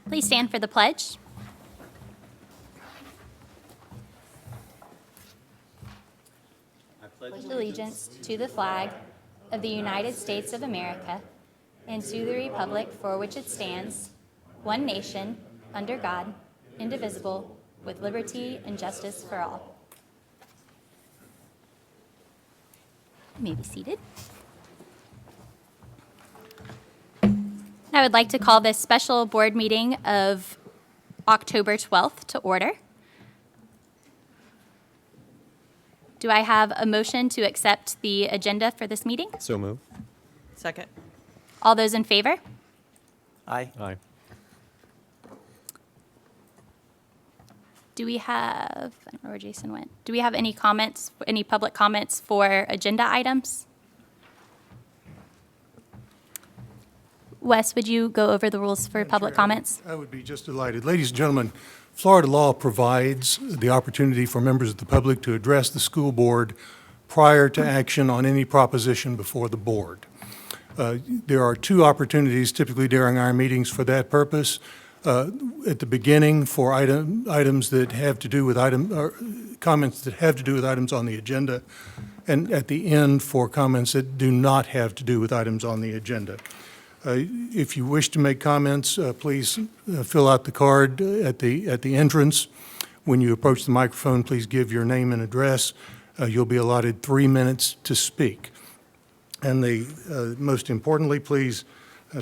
Please stand for the pledge. I pledge allegiance to the flag of the United States of America and to the republic for which it stands, one nation, under God, indivisible, with liberty and justice for all. You may be seated. I would like to call this special board meeting of October 12th to order. Do I have a motion to accept the agenda for this meeting? So move. Second. All those in favor? Aye. Aye. Do we have, I don't know where Jason went. Do we have any comments, any public comments for agenda items? Wes, would you go over the rules for public comments? I would be just delighted. Ladies and gentlemen, Florida law provides the opportunity for members of the public to address the school board prior to action on any proposition before the board. There are two opportunities typically during our meetings for that purpose. At the beginning for items that have to do with comments that have to do with items on the agenda, and at the end for comments that do not have to do with items on the agenda. If you wish to make comments, please fill out the card at the entrance. When you approach the microphone, please give your name and address. You'll be allotted 3 minutes to speak. And most importantly, please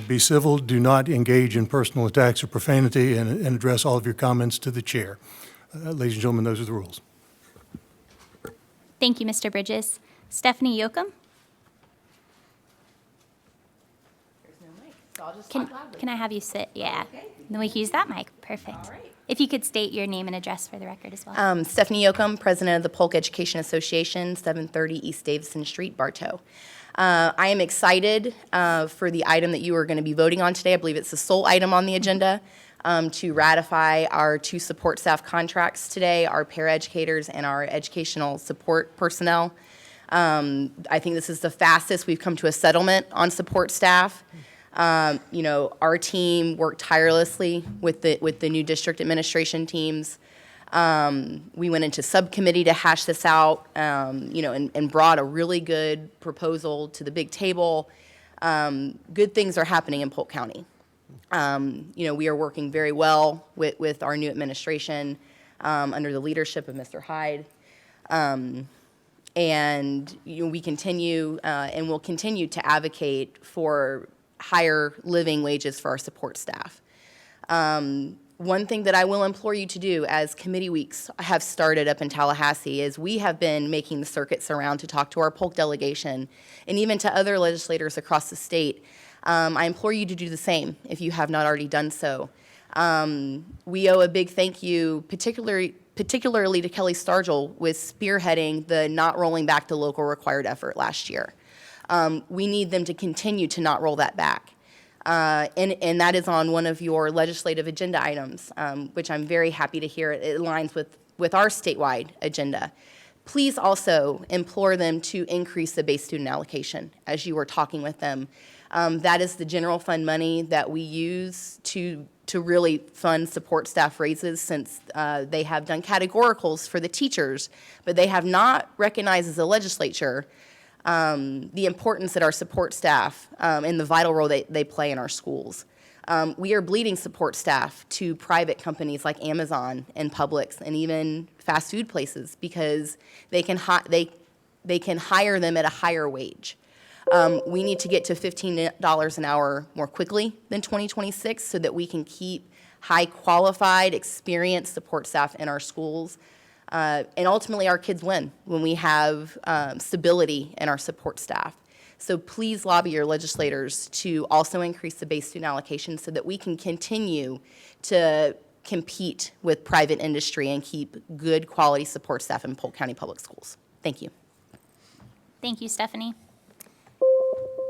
be civil. Do not engage in personal attacks or profanity, and address all of your comments to the chair. Ladies and gentlemen, those are the rules. Thank you, Mr. Bridges. Stephanie Yoakum? There's no mic, so I'll just talk loudly. Can I have you sit? Yeah. Okay. Then we can use that mic. Perfect. All right. If you could state your name and address for the record as well. Stephanie Yoakum, President of the Polk Education Association, 730 East Davison Street, Bartow. I am excited for the item that you are going to be voting on today. I believe it's the sole item on the agenda to ratify our 2 support staff contracts today, our paraeducators and our educational support personnel. I think this is the fastest we've come to a settlement on support staff. Our team worked tirelessly with the new district administration teams. We went into subcommittee to hash this out, and brought a really good proposal to the big table. Good things are happening in Polk County. We are working very well with our new administration under the leadership of Mr. Hyde. We continue and will continue to advocate for higher living wages for our support staff. One thing that I will implore you to do as committee weeks have started up in Tallahassee is we have been making the circuits around to talk to our Polk delegation and even to other legislators across the state. I implore you to do the same if you have not already done so. We owe a big thank you particularly to Kelly Stargell with spearheading the not rolling back the local required effort last year. We need them to continue to not roll that back. And that is on one of your legislative agenda items, which I'm very happy to hear. It aligns with our statewide agenda. Please also implore them to increase the base student allocation as you were talking with them. That is the general fund money that we use to really fund support staff raises, since they have done categoricals for the teachers, but they have not recognized as a legislature the importance that our support staff and the vital role they play in our schools. We are bleeding support staff to private companies like Amazon and Publix and even fast food places because they can hire them at a higher wage. We need to get to $15 an hour more quickly than 2026 so that we can keep high qualified, experienced support staff in our schools. And ultimately, our kids win when we have stability in our support staff. So please lobby your legislators to also increase the base student allocation so that we can continue to compete with private industry and keep good quality support staff in Polk County Public Schools. Thank you. Thank you, Stephanie.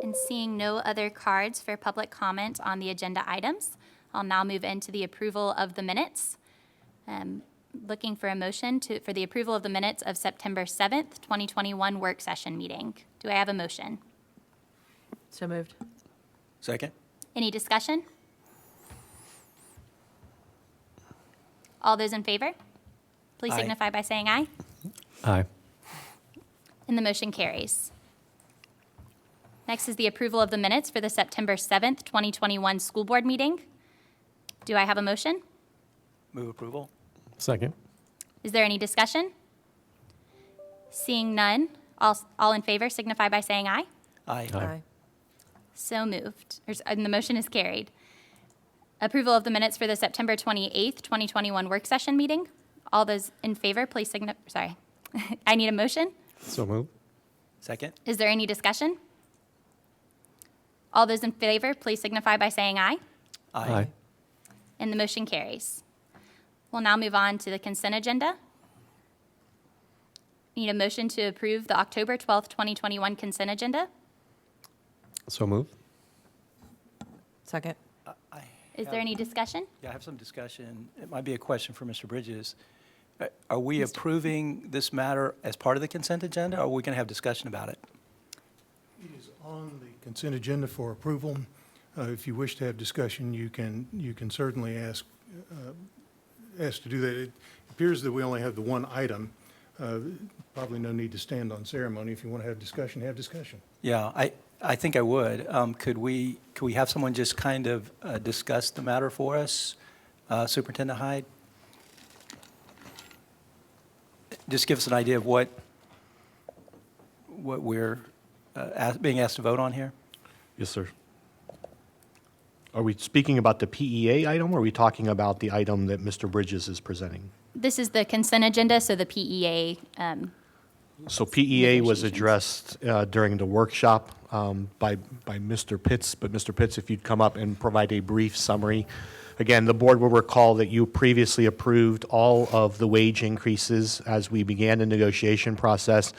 And seeing no other cards for public comment on the agenda items, I'll now move into the approval of the minutes. Looking for a motion for the approval of the minutes of September 7th, 2021 work session meeting. Do I have a motion? So moved. Second. Any discussion? All those in favor, please Aye. signify by saying aye. Aye. And the motion carries. Next is the approval of the minutes for the September 7th, 2021 school board meeting. Do I have a motion? Move approval. Second. Is there any discussion? Seeing none, all in favor signify by saying aye. Aye. Aye. So moved. And the motion is carried. Approval of the minutes for the September 28th, 2021 work session meeting. All those in favor, please sorry. I need a motion. So moved. Second. Is there any discussion? All those in favor, please signify by saying aye. Aye. And the motion carries. We'll now move on to the consent agenda. Need a motion to approve the October 12th, 2021 consent agenda. So moved. Second. Is there any discussion? Yeah, I have some discussion. It might be a question for Mr. Bridges. Are we approving this matter as part of the consent agenda, or are we going to have discussion about it? It is on the consent agenda for approval. If you wish to have discussion, you can certainly ask to do that. It appears that we only have the one item. Probably no need to stand on ceremony. If you want to have discussion, have discussion. Yeah, I think I would. Could we have someone just kind of discuss the matter for us? Superintendent Hyde? Just give us an idea of what we're being asked to vote on here? Yes, sir. Are we speaking about the PEA item, or are we talking about the item that Mr. Bridges is presenting? This is the consent agenda, so the PEA, So PEA was Negotiations. addressed during the workshop by Mr. Pitts, but Mr. Pitts, if you'd come up and provide a brief summary. Again, the board will recall that you previously approved all of the wage increases as we began the negotiation process.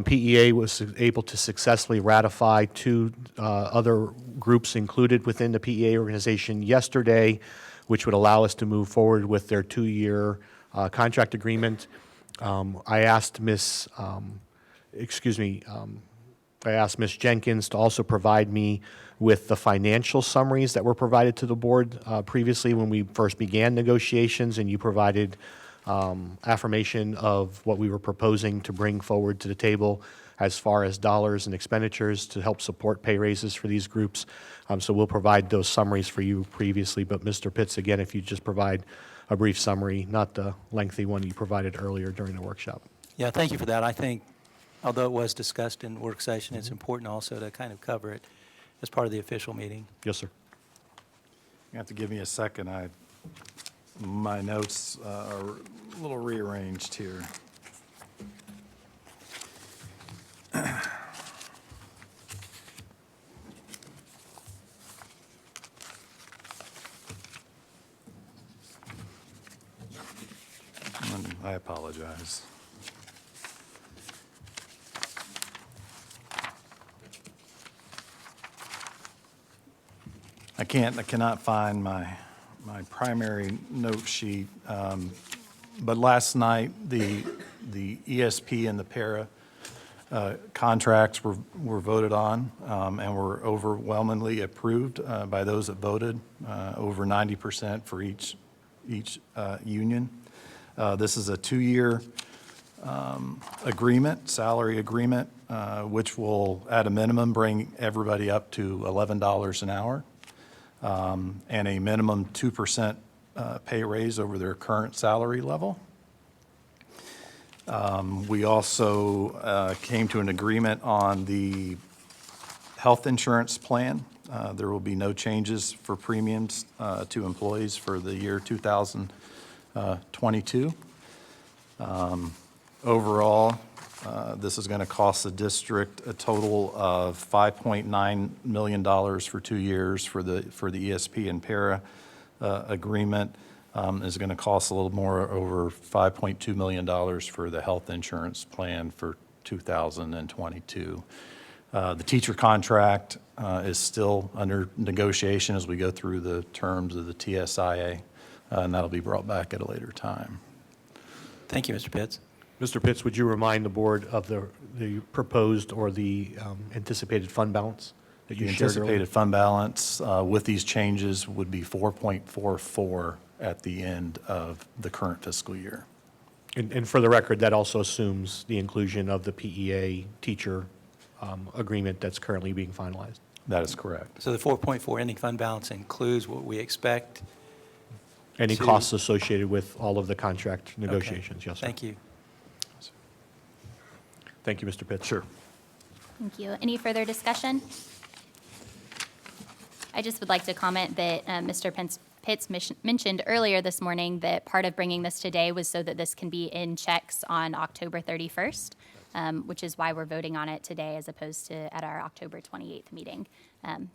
PEA was able to successfully ratify two other groups included within the PEA organization yesterday, which would allow us to move forward with their two-year contract agreement. I asked Ms. Jenkins to also provide me with the financial summaries that were provided to the board previously when we first began negotiations, and you provided affirmation of what we were proposing to bring forward to the table as far as dollars and expenditures to help support pay raises for these groups. So we'll provide those summaries for you previously, but Mr. Pitts, again, if you just provide a brief summary, not the lengthy one you provided earlier during the workshop. Yeah, thank you for that. I think, although it was discussed in work session, it's important also to kind of cover it as part of the official meeting. Yes, sir. You have to give me a second. My notes are a little rearranged here. I apologize. I cannot find my primary note sheet, but last night, the ESP and the para contracts were voted on and were overwhelmingly approved by those that voted, over 90% for each union. This is a two-year agreement, salary agreement, which will, at a minimum, bring everybody up to $11 an hour. And a minimum 2% pay raise over their current salary level. We also came to an agreement on the health insurance plan. There will be no changes for premiums to employees for the year 2022. Overall, this is going to cost the district a total of $5.9 million for 2 years for the ESP and para agreement. Is going to cost a little more, over $5.2 million for the health insurance plan for 2022. The teacher contract is still under negotiation as we go through the terms of the TSIA, and that'll be brought back at a later time. Thank you, Mr. Pitts. Mr. Pitts, would you remind the board of the proposed or the anticipated fund balance that The you shared earlier? anticipated fund balance with these changes would be 4.44 at the end of the current fiscal year. And for the record, that also assumes the inclusion of the PEA teacher agreement that's currently being finalized. That is correct. So the 4.4 ending fund balance includes what we expect? Any To- costs associated with all of the contract Okay. negotiations, yes, sir. Thank you. Thank you, Mr. Pitts. Sure. Thank you. Any further discussion? I just would like to comment that Mr. Pitts mentioned earlier this morning that part of bringing this today was so that this can be in checks on October 31st, which is why we're voting on it today as opposed to at our October 28th meeting.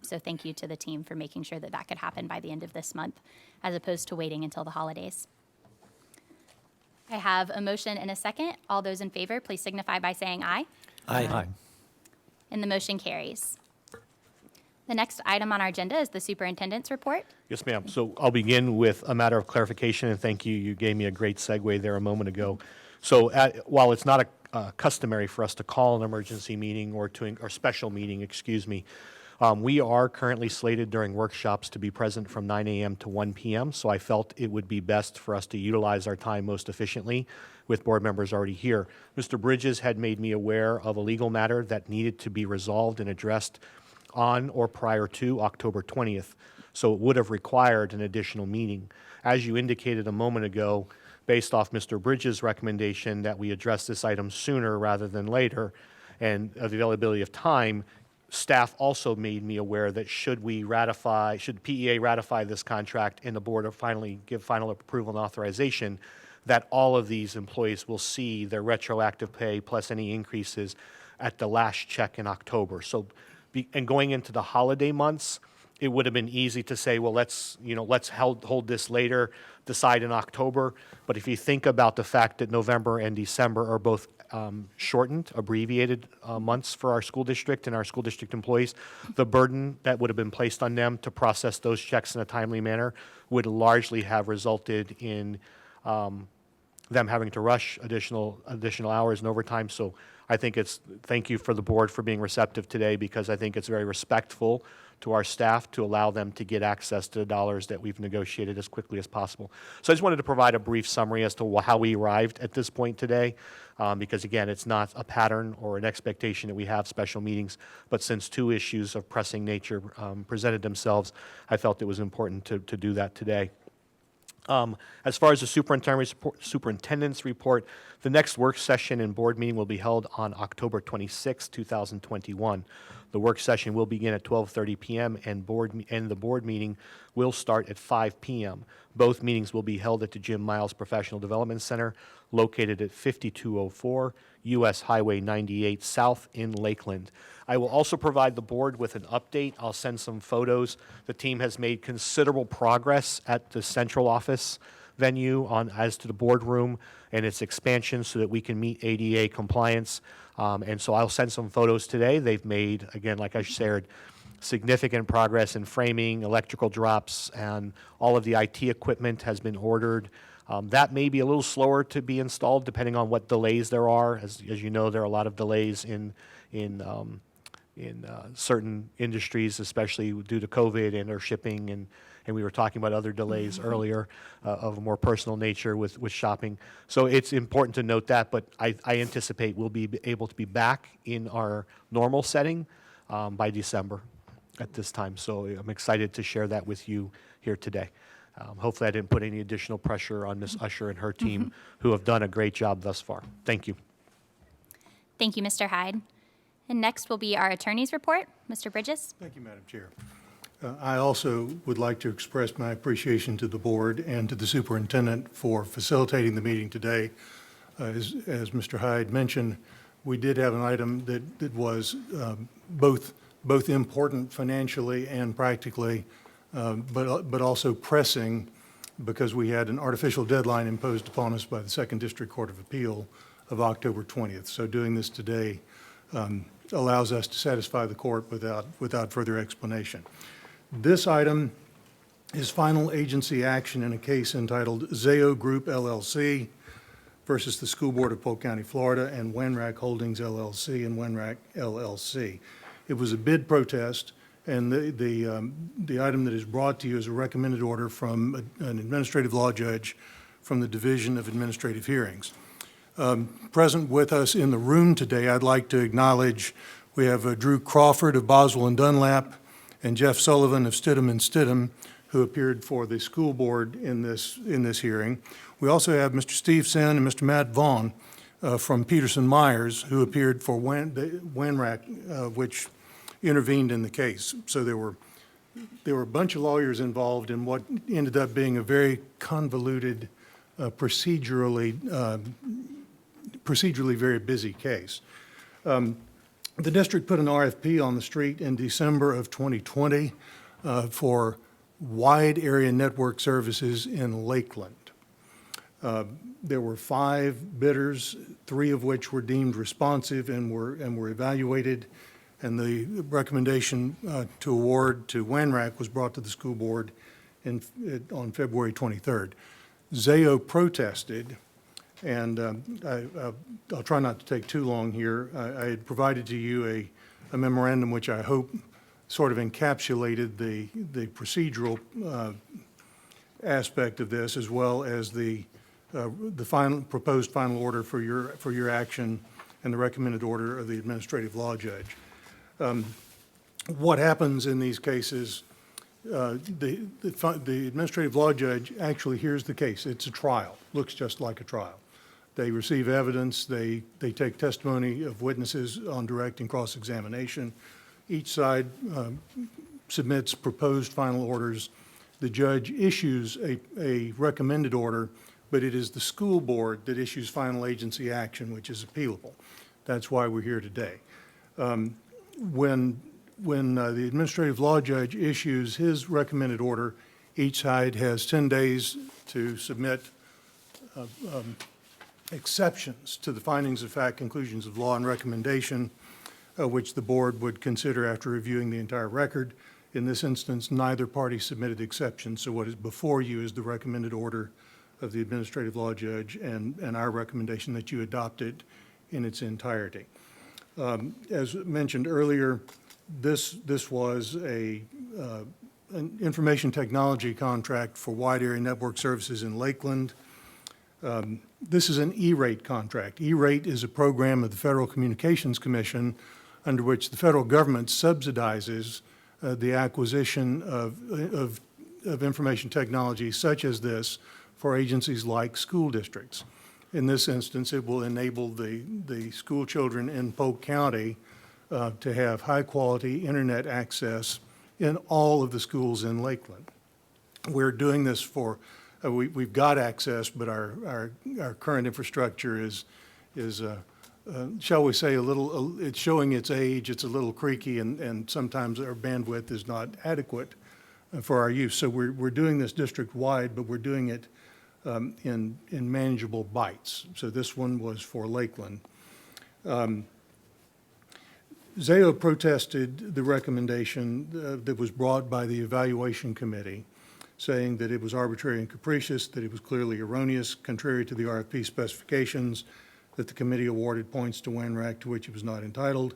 So thank you to the team for making sure that that could happen by the end of this month, as opposed to waiting until the holidays. I have a motion and a second. All those in favor, please signify by saying aye. Aye. And the motion carries. The next item on our agenda is the superintendent's report. Yes, ma'am. So I'll begin with a matter of clarification, and thank you. You gave me a great segue there a moment ago. So while it's not customary for us to call an emergency meeting or special meeting, excuse me, we are currently slated during workshops to be present from 9 a.m. to 1 p.m., so I felt it would be best for us to utilize our time most efficiently with board members already here. Mr. Bridges had made me aware of a legal matter that needed to be resolved and addressed on or prior to October 20th, so it would have required an additional meeting. As you indicated a moment ago, based off Mr. Bridges' recommendation that we address this item sooner rather than later, and the availability of time, staff also made me aware that should PEA ratify this contract and the board finally give final approval and authorization, that all of these employees will see their retroactive pay plus any increases at the last check in October. So, and going into the holiday months, it would have been easy to say, well, let's hold this later, decide in October. But if you think about the fact that November and December are both shortened, abbreviated months for our school district and our school district employees, the burden that would have been placed on them to process those checks in a timely manner would largely have resulted in them having to rush additional hours and overtime. So I think thank you for the board for being receptive today, because I think it's very respectful to our staff to allow them to get access to the dollars that we've negotiated as quickly as possible. So I just wanted to provide a brief summary as to how we arrived at this point today, because again, it's not a pattern or an expectation that we have special meetings, but since two issues of pressing nature presented themselves, I felt it was important to do that today. As far as the superintendent's report, the next work session and board meeting will be held on October 26, 2021. The work session will begin at 12:30 p.m. and the board meeting will start at 5 p.m. Both meetings will be held at the Jim Miles Professional Development Center, located at 5204 U.S. Highway 98 South in Lakeland. I will also provide the board with an update. I'll send some photos. The team has made considerable progress at the central office venue as to the boardroom and its expansion so that we can meet ADA compliance. And so I'll send some photos today. They've made, again, like I shared, significant progress in framing, electrical drops, and all of the IT equipment has been ordered. That may be a little slower to be installed depending on what delays there are. As you know, there are a lot of delays in certain industries, especially due to COVID and or shipping, and we were talking about other delays earlier of a more personal nature with shopping. So it's important to note that, but I anticipate we'll be able to be back in our normal setting by December at this time. So I'm excited to share that with you here today. Hopefully I didn't put any additional pressure on Ms. Usher and her team, who have done a great job thus far. Thank you. Thank you, Mr. Hyde. And next will be our attorney's report. Mr. Bridges? Thank you, Madam Chair. I also would like to express my appreciation to the board and to the superintendent for facilitating the meeting today. As Mr. Hyde mentioned, we did have an item that was both important financially and practically, but also pressing because we had an artificial deadline imposed upon us by the Second District Court of Appeal of October 20th. So doing this today allows us to satisfy the court without further explanation. This item is final agency action in a case entitled Zayo Group LLC versus the School Board of Polk County, Florida, and Wenrack Holdings LLC and Wenrack LLC. It was a bid protest And the item that is brought to you is a recommended order from an administrative law judge from the Division of Administrative Hearings. Present with us in the room today, I'd like to acknowledge we have Drew Crawford of Boswell and Dunlap and Jeff Sullivan of Stidham and Stidham, who appeared for the school board in this hearing. We also have Mr. Steve Sen and Mr. Matt Vaughn from Peterson Myers, who appeared for WANRAC, which intervened in the case. So there were a bunch of lawyers involved in what ended up being a very convoluted, procedurally very busy case. The district put an RFP on the street in December of 2020 for wide area network services in Lakeland. There were 5 bidders, 3 of which were deemed responsive and were evaluated, and the recommendation to award to WANRAC was brought to the school board on February 23rd. Zayo protested, and I'll try not to take too long here. I had provided to you a memorandum which I hope sort of encapsulated the procedural aspect of this, as well as the proposed final order for your action and the recommended order of the administrative law judge. What happens in these cases, the administrative law judge actually hears the case. It's a trial, looks just like a trial. They receive evidence, they take testimony of witnesses on direct and cross-examination. Each side submits proposed final orders. The judge issues a recommended order, but it is the school board that issues final agency action, which is appealable. That's why we're here today. When the administrative law judge issues his recommended order, each side has 10 days to submit exceptions to the findings of fact, conclusions of law, and recommendation, which the board would consider after reviewing the entire record. In this instance, neither party submitted exceptions, so what is before you is the recommended order of the administrative law judge and our recommendation that you adopt it in its entirety. As mentioned earlier, this was an information technology contract for wide area network services in Lakeland. This is an E-rate contract. E-rate is a program of the Federal Communications Commission under which the federal government subsidizes the acquisition of information technology such as this for agencies like school districts. In this instance, it will enable the school children in Polk County to have high-quality internet access in all of the schools in Lakeland. We're doing this for, we've got access, but our current infrastructure is shall we say, it's showing its age, it's a little creaky, and sometimes our bandwidth is not adequate for our use. So we're doing this district-wide, but we're doing it in manageable bites. So this one was for Lakeland. Zayo protested the recommendation that was brought by the evaluation committee, saying that it was arbitrary and capricious, that it was clearly erroneous, contrary to the RFP specifications, that the committee awarded points to WANRAC to which it was not entitled,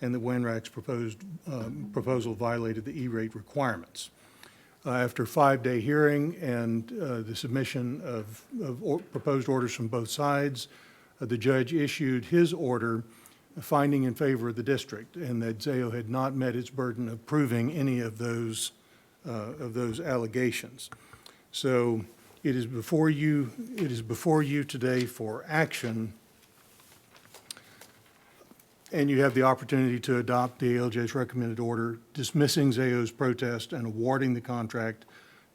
and that WANRAC's proposal violated the E-rate requirements. After a 5-day hearing and the submission of proposed orders from both sides, the judge issued his order finding in favor of the district, and that Zayo had not met its burden of proving any of those allegations. So it is before you today for action, and you have the opportunity to adopt the ALJ's recommended order dismissing Zayo's protest and awarding the contract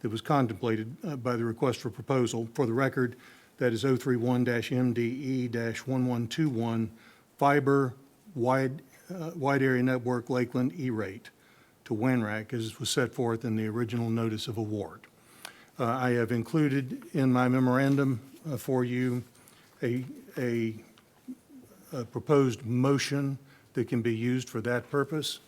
that was contemplated by the request for proposal. For the record, that is 031-MDE-1121 fiber wide area network Lakeland E-rate to WANRAC as was set forth in the original notice of award. I have included in my memorandum for you a proposed motion that can be used for that purpose.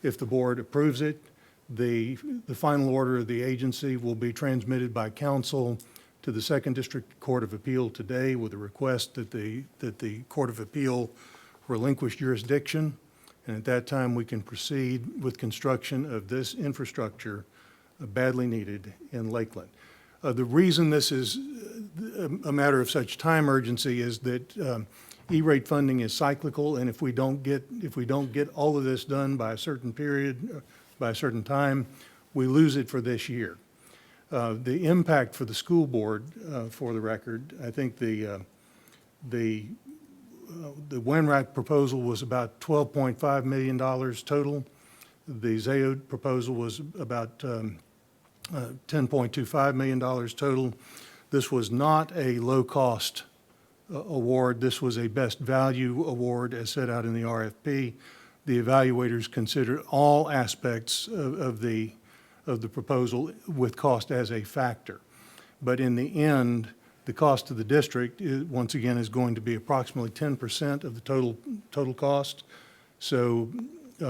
If the board approves it, the final order of the agency will be transmitted by council to the Second District Court of Appeal today with a request that the Court of Appeal relinquish jurisdiction And at that time, we can proceed with construction of this infrastructure badly needed in Lakeland. The reason this is a matter of such time urgency is that E-rate funding is cyclical, and if we don't get all of this done by a certain period, by a certain time, we lose it for this year. The impact for the school board, for the record, I think the WNRAC proposal was about $12.5 million total. The ZAO proposal was about $10.25 million total. This was not a low-cost award. This was a best value award as set out in the RFP. The evaluators considered all aspects of the proposal with cost as a factor. But in the end, the cost to the district, once again, is going to be approximately 10% of the total cost. So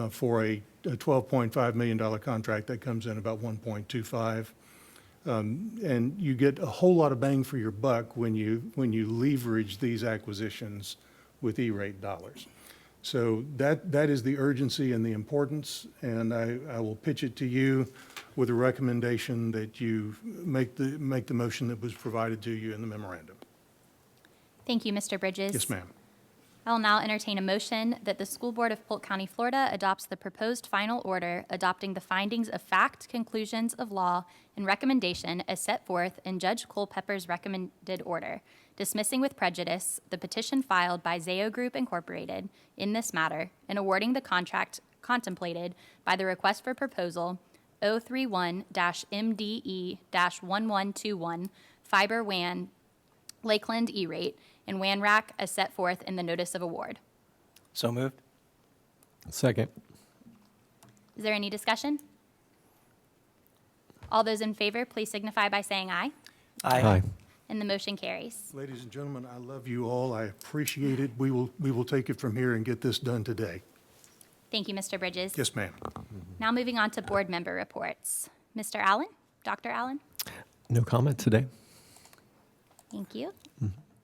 for a $12.5 million contract, that comes in about 1.25. And you get a whole lot of bang for your buck when you leverage these acquisitions with E-rate dollars. So that is the urgency and the importance, and I will pitch it to you with a recommendation that you make the motion that was provided to you in the memorandum. Thank you, Mr. Bridges. Yes, ma'am. I will now entertain a motion that the School Board of Polk County, Florida adopts the proposed final order adopting the findings of fact, conclusions of law, and recommendation as set forth in Judge Culpepper's recommended order, dismissing with prejudice the petition filed by ZAO Group Incorporated in this matter and awarding the contract contemplated by the request for proposal 031-MDE-1121 Fiber WAN Lakeland E-rate and WANRAC as set forth in the notice of award. So moved. Second. Is there any discussion? All those in favor, please signify by saying aye. Aye. And the motion carries. Ladies and gentlemen, I love you all. I appreciate it. We will take it from here and get this done today. Thank you, Mr. Bridges. Yes, ma'am. Now moving on to board member reports. Mr. Allen, Dr. Allen, No comment today. thank you.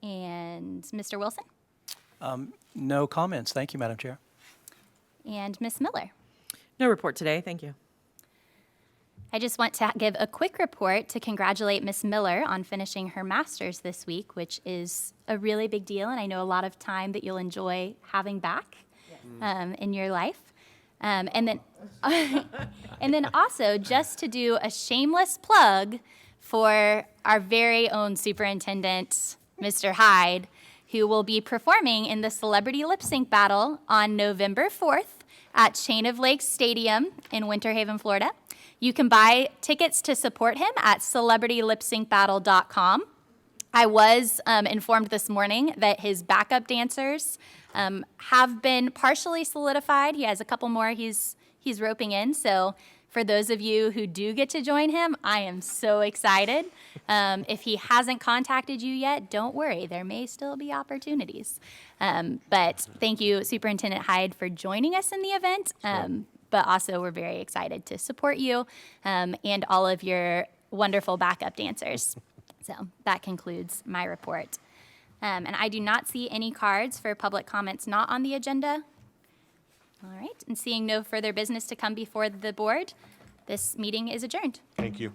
And Mr. Wilson No comments. Thank you, Madam Chair. and Ms. Miller. No report today, thank you. I just want to give a quick report to congratulate Ms. Miller on finishing her master's this week, which is a really big deal, and I know a lot of time that you'll enjoy having back in your life. And then, and then also, just to do a shameless plug for our very own superintendent, Mr. Hyde, who will be performing in the Celebrity Lip Sync Battle on November 4th at Chain of Lakes Stadium in Winter Haven, Florida. You can buy tickets to support him at celebritylipsyncbattle.com. I was informed this morning that his backup dancers have been partially solidified. He has a couple more he's roping in. So for those of you who do get to join him, I am so excited. If he hasn't contacted you yet, don't worry. There may still be opportunities. But thank you, Superintendent Hyde, for joining us in the event. But also, we're very excited to support you and all of your wonderful backup dancers. So that concludes my report. And I do not see any cards for public comments not on the agenda. All right, and seeing no further business to come before the board, this meeting is adjourned. Thank you.